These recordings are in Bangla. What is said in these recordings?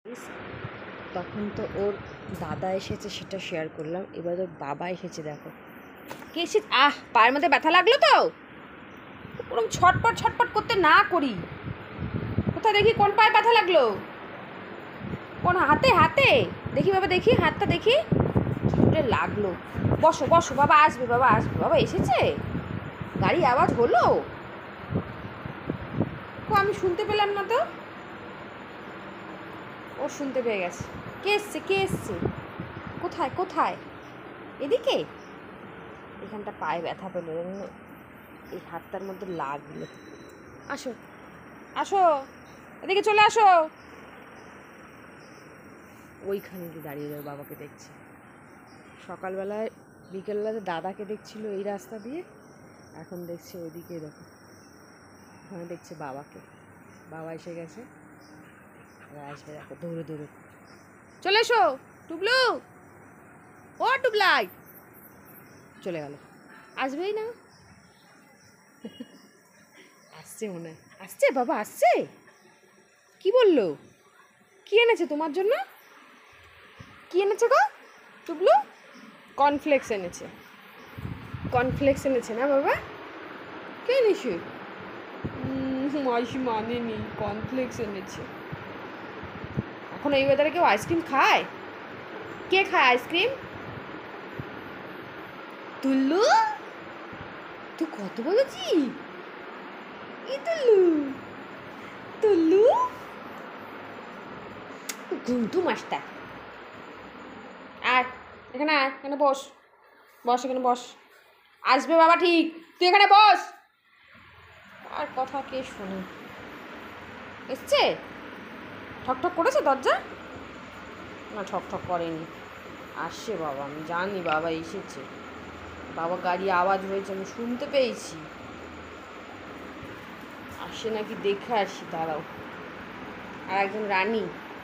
তখন তো ওর দাদা এসেছে, সেটা শেয়ার করলাম। এবার ওর বাবা এসেছে, দেখো কে এসেছে। পায়ের মধ্যে ব্যথা লাগলো তো, ওরকম ছটপট ছটপট করতে না করি। কোথায় দেখি কোন পায়ে ব্যথা লাগলো, কোন হাতে? হাতে দেখি বাবা, দেখি হাতটা দেখি কি করে লাগলো। বসো বসো, বাবা আসবে, বাবা আসবে। বাবা এসেছে, গাড়ি আওয়াজ হলো, আমি শুনতে পেলাম না তো। ও শুনতে পেয়ে গেছে। কে এসছে, কে এসছে? কোথায় কোথায়? এদিকে, এখানটা পায়ে ব্যথা পেলো, এই হাতটার মধ্যে লাগলো। আসো আসো, এদিকে চলে আসো। ওইখানে গিয়ে দাঁড়িয়ে যাবে, বাবাকে দেখছি। সকালবেলায় বিকেলবেলাতে দাদাকে দেখছিল এই রাস্তা দিয়ে, এখন দেখছি ওইদিকে। দেখো ওখানে দেখছে বাবাকে, বাবা এসে গেছে, আসবে। দেখো দৌড়ে দৌড়ে চলে এসো। টুবলু, ও টুবলাই, চলে গেল, আসবেই না। আসছে মনে হয়, আসছে বাবা, আসছে। কি বললো, কি এনেছে তোমার জন্য? কি এনেছে গো টুবলু? কর্নফ্লেক্স এনেছে, কর্নফ্লেক্স এনেছে না বাবা? কে এনেছে? মাসি মানেনি, কর্নফ্লেক্স এনেছে। এখন এই ওয়েদারে কেউ আইসক্রিম খায়? কে খায় আইসক্রিম? তুল্লু, তুই কত বলেছি? ই তুল্লু, তুল্লু ঘুমটু মাস্টার। আর এখানে আয়, এখানে বস, বস এখানে বস। আসবে বাবা ঠিক, তুই এখানে বস। আর কথা কে শোনে? এসছে? ঠক ঠক করেছে দরজা? না, ঠক ঠক করেনি। আসছে বাবা, আমি জানি বাবা এসেছে। বাবা গাড়ি আওয়াজ হয়েছে, আমি শুনতে পেয়েছি। আসে নাকি দেখে আসি, দাঁড়াও। আর একজন রানী,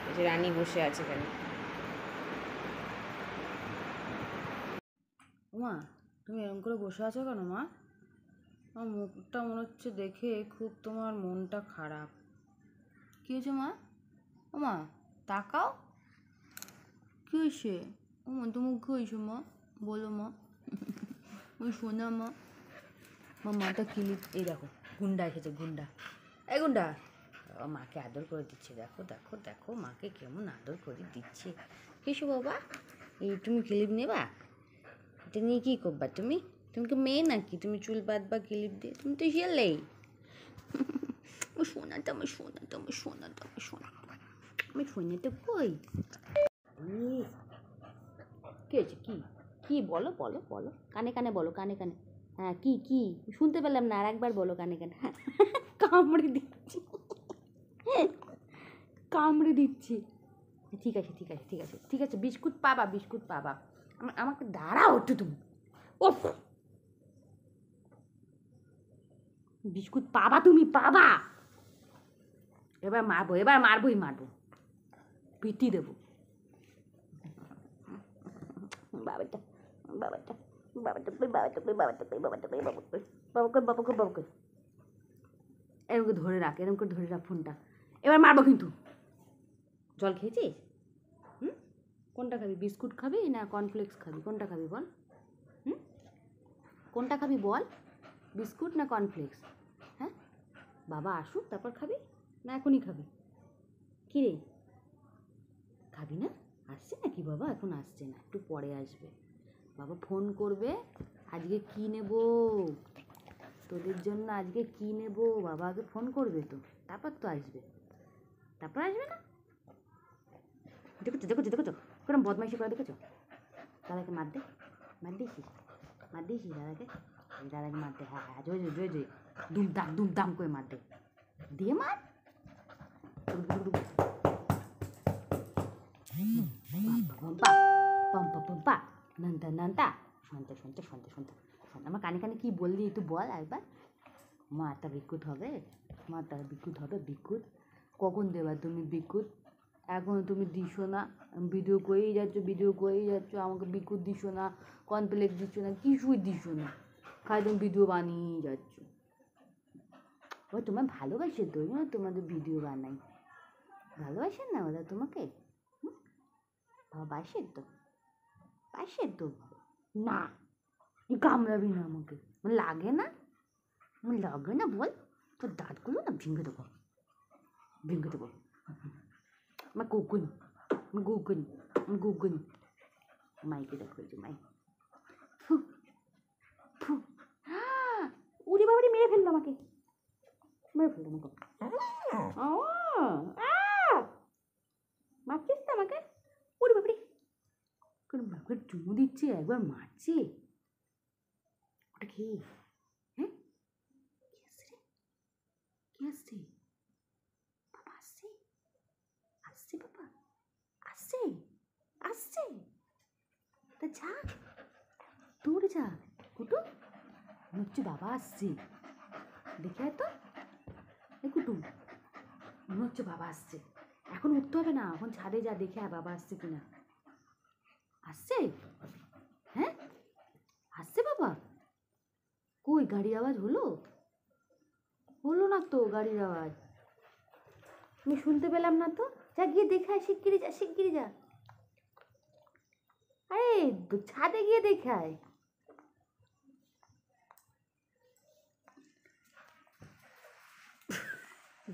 এই যে রানী বসে আছে এখানে। মা, তুমি এরকম করে বসে আছো কেন মা? আমার মুখটা মনে হচ্ছে দেখে খুব তোমার মনটা খারাপ। কী হয়েছে মা? ও মা, তাকাও, কী হয়েছে? ও মা, তোমার কী হয়েছে মা? বলো মা। ওই শোনা মা, মাটা ক্লিপ। এই দেখো গুন্ডা এসেছে, গুন্ডা। এই গুন্ডা, মাকে আদর করে দিচ্ছে। দেখো দেখো দেখো, মাকে কেমন আদর করে দিচ্ছে। কিছু বাবা, এই তুমি ক্লিপ নেবা? এটা নিয়ে কী করবা তুমি? তুমি কি মেয়ে নাকি? তুমি চুল বাঁধবা ক্লিপ দিয়ে? তুমি তো ছেলেই। ও শোনাটা, আমার শোনাটা, আমার শোনাটা, আমার শোনাটা, আমি শোনাতে কই? কী হয়েছে? কী কী বলো বলো বলো, কানে কানে বলো, কানে কানে। হ্যাঁ, কী কী শুনতে পেলাম না, আর একবার বলো কানে কানে। হ্যাঁ, কামড়ে দিচ্ছি, কামড়ে দিচ্ছি। ঠিক আছে ঠিক আছে ঠিক আছে ঠিক আছে, বিস্কুট পাবা, বিস্কুট পাবা। আমাকে দাঁড়াও একটু তুমি। ওফ, বিস্কুট পাবা তুমি, পাবা। এবার মারবো, এবার মারবোই মারবো, পিটি দেবো। বাবাটা বাবাটা বাবাটা বাবাটা বাবাটা বাবাটা বাবাটা বাবাকে বাবাকে বাবাকে এরকম ধরে রাখ, এরকম করে ধরে রাখ ফোনটা। এবার মারবো কিন্তু। জল খেয়েছিস? হুম, কোনটা খাবি? বিস্কুট খাবি না কর্নফ্লেক্স খাবি? কোনটা খাবি বল? হুম, কোনটা খাবি বল? বিস্কুট না কর্নফ্লেক্স? হ্যাঁ, বাবা আসুক তারপর খাবি, না এখনই খাবি? কী রে, খাবি না? আসছে নাকি বাবা? এখন আসছে না, একটু পরে আসবে। বাবা ফোন করবে, আজকে কী নেব তোদের জন্য, আজকে কী নেব, বাবা আগে ফোন করবে তো, তারপর তো আসবে, তারপর আসবে না? দেখেছো দেখেছো দেখেছো, কেরম বদমাইশি করে দেখেছো? দাদাকে মার দে, মার দিয়েছিস, মার দিয়েছিস দাদাকে? দাদাকে মার দে, হ্যাঁ হ্যাঁ, জয় জয় জয় জয়, দুম দাম করে মার দে, দিয়ে মার। পম্পা পম্পা পম্পা, নান্তা নান্তা, শুনতে শুনতে শুনতে শুনতে শুনতে, আমার কানে কানে কী বললি একটু বল একবার। মাটা বিকুট হবে, মাটা বিকুট হবে, বিকুট কখন দেবা তুমি বিকুট? এখনও তুমি দিছো না, ভিডিও করেই যাচ্ছ, ভিডিও করেই যাচ্ছ, আমাকে বিকুট দিছো না, কমপ্লেক্স দিচ্ছ না, কিছুই দিছো না, খালি তুমি ভিডিও বানিয়েই যাচ্ছ। ও তোমার ভালোবাসে তো, তোমাদের ভিডিও বানাই, ভালোবাসেন না ওরা তোমাকে? বাবা বাসেন তো? বাসেন তো? না, কামড়াবি না আমাকে, লাগে না, লাগে না বল, তোর দাঁতগুলো না ভেঙে দেবো, ভেঙে দেবো। আমার গুগুন, গুগুন, গুগুন, মাইকে দেখো, যে মাই, উড়ি বাবারি মেরে ফেললো আমাকে, মেরে ফেললো আমাকে। মারছিস তো আমাকে? উড়ি বাবারি, বাবার চুমু দিচ্ছে, একবার মারছে। ওটা কি? হ্যাঁ, কি আসছে? বাবা আসছে, আসছে বাবা, আসছে, আসছে। তা যা, দৌড়ে যা কুটু, মনে হচ্ছে বাবা আসছে, দেখে আয় তো। কুটু, মনে হচ্ছে বাবা আসছে, এখন উঠতে হবে না, এখন ছাদে যা, দেখে আয় বাবা আসছে কিনা। আসছে? হ্যাঁ, আসছে বাবা। কই গাড়ির আওয়াজ হলো? হলো না তো গাড়ির আওয়াজ, আমি শুনতে পেলাম না তো। যা গিয়ে দেখে আয়, শিগগিরি যা, শিগগিরি যা। আরে ছাদে গিয়ে দেখে আয়।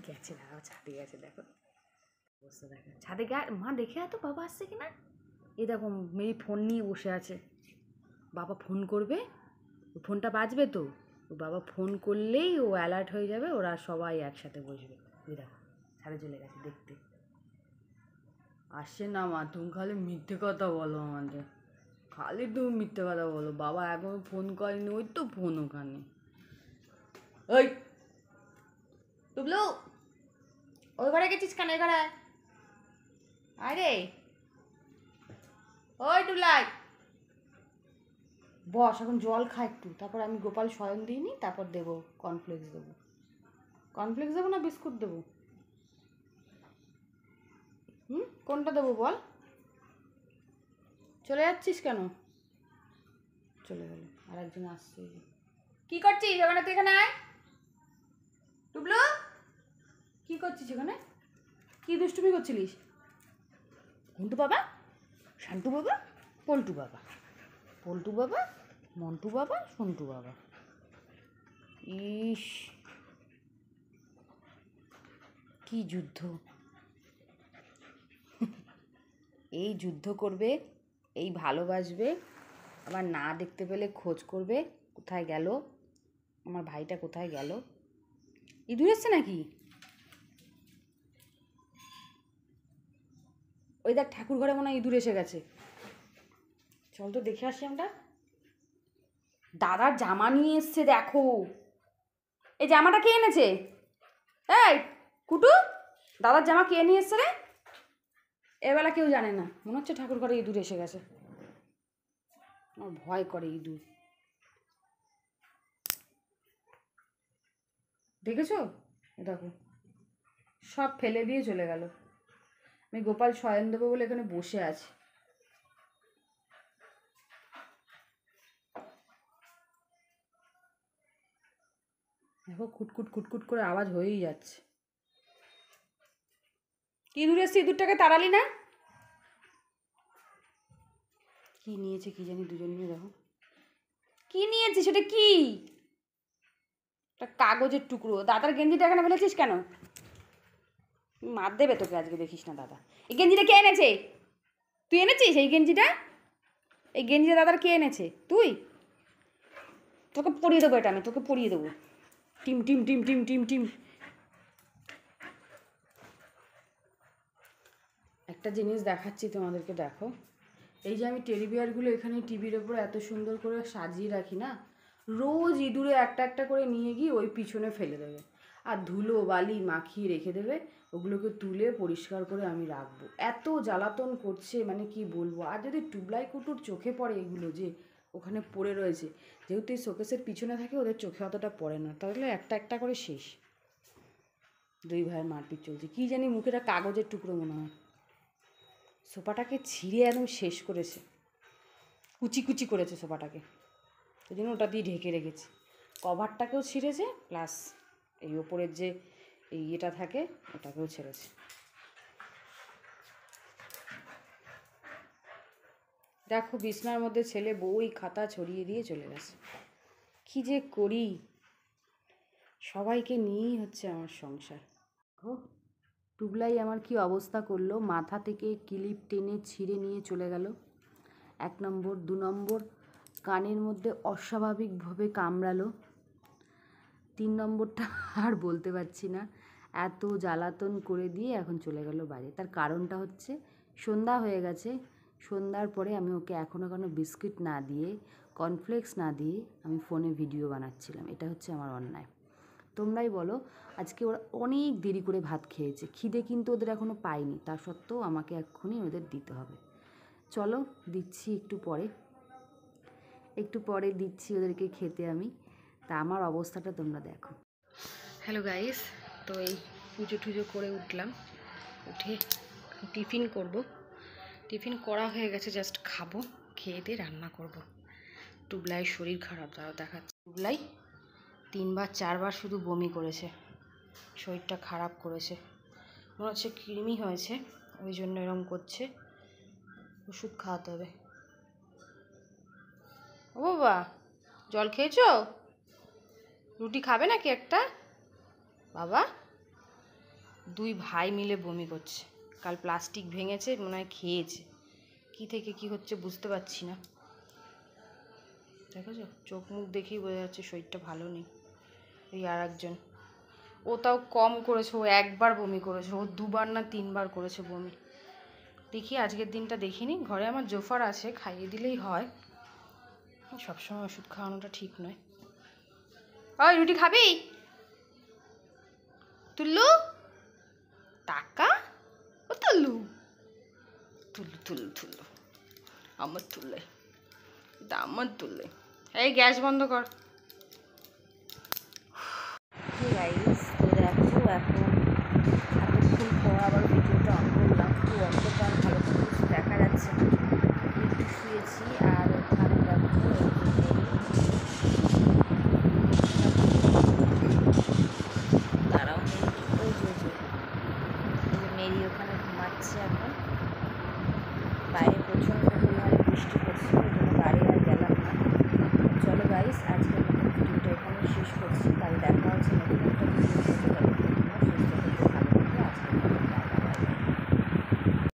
গেছে, দাঁড়াও, ছাদে গেছে, দেখো অবস্থা, দেখো ছাদে গে, মা দেখে আয় তো বাবা আসছে কিনা। এই দেখো মেয়ে ফোন নিয়ে বসে আছে, বাবা ফোন করবে, ফোনটা বাজবে তো, ও বাবা ফোন করলেই ও অ্যালার্ট হয়ে যাবে, ওরা সবাই একসাথে বসবে। ওই দেখো ছাদে চলে গেছে দেখতে। আসছে না মা, তুমি খালি মিথ্যে কথা বলো আমাদের, খালি তুমি মিথ্যে কথা বলো, বাবা এখন ফোন করেনি, ওই তো ফোন ওখানে। ওই টুবলু, ওই ঘরে গেছিস কেন? এই ঘরে আরে, ওই টুলাই বস, এখন জল খা একটু, তারপর আমি গোপাল শয়ন দিইনি, তারপর দেবো কর্নফ্লেক্স, দেবো কর্নফ্লেক্স, দেবো না বিস্কুট দেবো? কোনটা দেবো বল? চলে যাচ্ছিস কেন? চলে গেল, আর একজন আসছে। কি করছিস ওখানে? তুই এখানে আয় টুবলু, কি করছিস ওখানে? কি দুষ্টুমি করছিলিস? ঘন্টু বাবা, শান্টু বাবা, পল্টু বাবা, পল্টু বাবা, মন্টু বাবা, সন্টু বাবা। ইস, কি যুদ্ধ! এই যুদ্ধ করবে, এই ভালোবাসবে, আবার না দেখতে পেলে খোঁজ করবে, কোথায় গেল আমার ভাইটা, কোথায় গেল। ইঁদুর এসছে নাকি? ওই দেখ ঠাকুর ঘরে মনে হয় ইঁদুর এসে গেছে, চল তো দেখে আসি আমরা। দাদার জামা নিয়ে এসছে দেখো, এই জামাটা কে এনেছে? এই কুটু, দাদার জামা কে নিয়ে এসছে রে? এবেলা কেউ জানে না, মনে হচ্ছে ঠাকুর ঘরে ইঁদুর এসে গেছে, আমার ভয় করে ইঁদুর। দেখেছো? দেখো সব ফেলে দিয়ে চলে গেল, আমি গোপাল শয়ন দেবো বলে এখানে বসে আছি। দেখো খুটকুট খুটকুট করে আওয়াজ হয়েই যাচ্ছে। ইঁদুর এসছে, ইঁদুরটাকে তাড়ালি না? কি নিয়েছে কি জানি, দুজন নিয়ে দেখো কি নিয়েছে, সেটা কি? একটা কাগজের টুকরো। দাদার গেঞ্জিটা এখানে ফেলেছিস কেন? মার দেবে তোকে আজকে, দেখিস না দাদা। এই গেঞ্জিটা কে এনেছে? তুই এনেছিস এই গেঞ্জিটা? এই গেঞ্জিটা দাদার কে এনেছে? তুই? তোকে পরিয়ে দেবো, এটা আমি তোকে পরিয়ে দেবো। Team team team team team team. একটা জিনিস দেখাচ্ছি তোমাদেরকে, দেখো এই যে আমি টেডি বিয়ারগুলো এখানে টিভির ওপর এত সুন্দর করে সাজিয়ে রাখি না, রোজ ইঁদুরে একটা একটা করে নিয়ে গিয়ে ওই পিছনে ফেলে দেবে, আর ধুলো বালি মাখিয়ে রেখে দেবে, ওগুলোকে তুলে পরিষ্কার করে আমি রাখবো। এত জ্বালাতন করছে মানে কি বলবো। আর যদি টুবলাই কুটুর চোখে পড়ে এগুলো যে ওখানে পড়ে রয়েছে, যেহেতু এই শোকেসের পিছনে থাকে, ওদের চোখে অতটা পড়ে না, তাহলে একটা একটা করে শেষ। দুই ভাইয়ের মারপিট চলছে, কী জানি মুখেটা কাগজের টুকরো মনে হয়। সোফাটাকে ছিঁড়ে একদম শেষ করেছে, কুচি কুচি করেছে সোফাটাকে, ওই জন্য ওটা দিয়ে ঢেকে রেখেছি। কভারটাকেও ছিঁড়েছে, প্লাস এই ওপরের যে এই ইয়েটা থাকে ওটাকেও ছেড়েছে। দেখো বিছনার মধ্যে ছেলে বই খাতা ছড়িয়ে দিয়ে চলে গেছে। কি যে করি, সবাইকে নিয়েই হচ্ছে আমার সংসার। ও টুগলাই আমার কি অবস্থা করলো, মাথা থেকে ক্লিপ টেনে ছিঁড়ে নিয়ে চলে গেল। 1 নম্বর, 2 নম্বর কানের মধ্যে অস্বাভাবিকভাবে কামড়ালো। 3 নম্বরটা আর বলতে পারছি না, এত জ্বালাতন করে দিয়ে এখন চলে গেল বাইরে। তার কারণটা হচ্ছে সন্ধ্যা হয়ে গেছে, সন্ধ্যার পরে আমি ওকে এখনও কোনো বিস্কিট না দিয়ে, কর্নফ্লেক্স না দিয়ে আমি ফোনে ভিডিও বানাচ্ছিলাম। এটা হচ্ছে আমার অন্যায়। তোমরাই বলো, আজকে ওরা অনেক দেরি করে ভাত খেয়েছে, খিদে কিন্তু ওদের এখনও পায়নি, তা সত্ত্বেও আমাকে এক্ষুনি ওদের দিতে হবে। চলো দিচ্ছি একটু পরে দিচ্ছি ওদেরকে খেতে আমি। তা আমার অবস্থাটা তোমরা দেখো। হ্যালো গাইস, তো এই পুজো টুজো করে উঠলাম, উঠে টিফিন করব। টিফিন করা হয়ে গেছে, জাস্ট খাবো, খেয়ে দিয়ে রান্না করব। টুবলাইয়ের শরীর খারাপ, তাও দেখাচ্ছে। টুবলাই 3 বার 4 বার শুধু বমি করেছে, শরীরটা খারাপ করেছে, মনে হচ্ছে কৃমি হয়েছে, ওই জন্য এরকম করছে। ওষুধ খাওয়াতে হবে। ও বাবা, জল খেয়েছো? রুটি খাবে নাকি একটা? বাবা 2 ভাই মিলে বমি করছে। কাল প্লাস্টিক ভেঙেছে, মনে হয় খেয়েছে। কি থেকে কি হচ্ছে বুঝতে পারছি না। দেখেছো, চোখ মুখ দেখেই বোঝা যাচ্ছে শরীরটা ভালো নেই। এই আর একজন, ও তাও কম করেছে, ও 1 বার বমি করেছে, ও 2 বার না 3 বার করেছে বমি। দেখি আজকের দিনটা দেখিনি। ঘরে আমার জোফার আছে, খাইয়ে দিলেই হয়। সবসময় ওষুধ খাওয়ানোটা ঠিক নয়। ওই রুটি খাবি? তুল্লু টাকা, ও তুল্লু তুল্লু তুল্লু তুল্লু আমার তুললে, এটা আমার তুললে। এই গ্যাস বন্ধ কর। গাইস